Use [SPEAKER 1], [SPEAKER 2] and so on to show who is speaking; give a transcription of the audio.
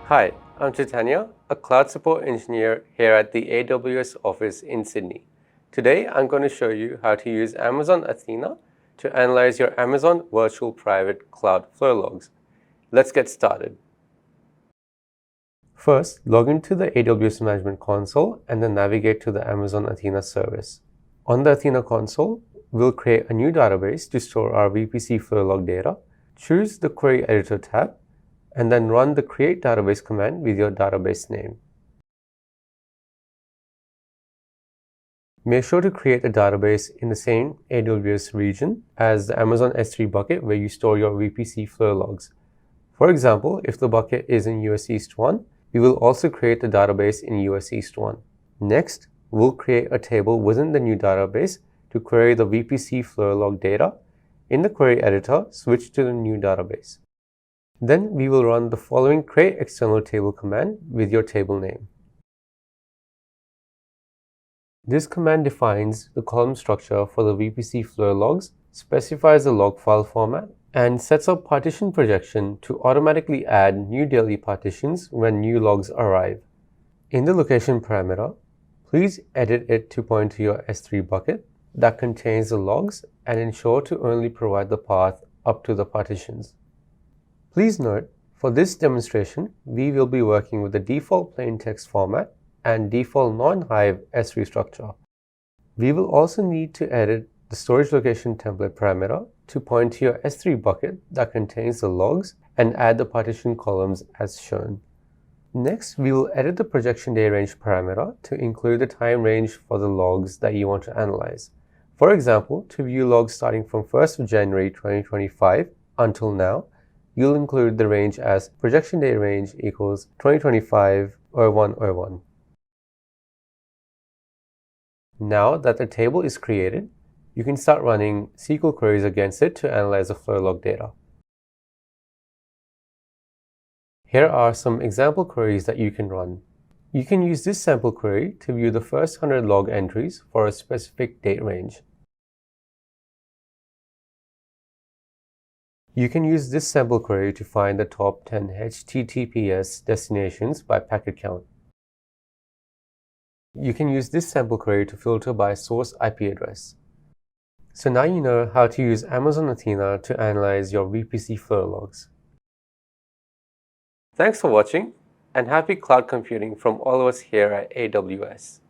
[SPEAKER 1] Hi, I'm Chaitanya, a cloud support engineer here at the AWS office in Sydney. Today, I'm going to show you how to use Amazon Athena to analyze your Amazon Virtual Private Cloud flow logs. Let's get started. First, log into the AWS Management Console and then navigate to the Amazon Athena service. On the Athena console, we'll create a new database to store our VPC flow log data. Choose the Query Editor tab and then run the create database command with your database name. Make sure to create a database in the same AWS region as the Amazon S3 bucket where you store your VPC flow logs. For example, if the bucket is in US East 1, we will also create a database in US East 1. Next, we'll create a table within the new database to query the VPC flow log data. In the query editor, switch to the new database. Then we will run the following create external table command with your table name. This command defines the column structure for the VPC flow logs, specifies the log file format, and sets up partition projection to automatically add new daily partitions when new logs arrive. In the location parameter, please edit it to point to your S3 bucket that contains the logs and ensure to only provide the path up to the partitions. Please note, for this demonstration, we will be working with the default plain text format and default non-Hive S3 structure. We will also need to edit the storage location template parameter to point to your S3 bucket that contains the logs and add the partition columns as shown. Next, we will edit the projection day range parameter to include the time range for the logs that you want to analyze. For example, to view logs starting from 1st of January 2025 until now, you'll include the range as projection day range equals 2025-01-01. Now that the table is created, you can start running SQL queries against it to analyze the flow log data. Here are some example queries that you can run. You can use this sample query to view the first 100 log entries for a specific date range. You can use this sample query to find the top 10 HTTPS destinations by packet count. You can use this sample query to filter by source IP address. So now you know how to use Amazon Athena to analyze your VPC flow logs. Thanks for watching, and happy cloud computing from all of us here at AWS.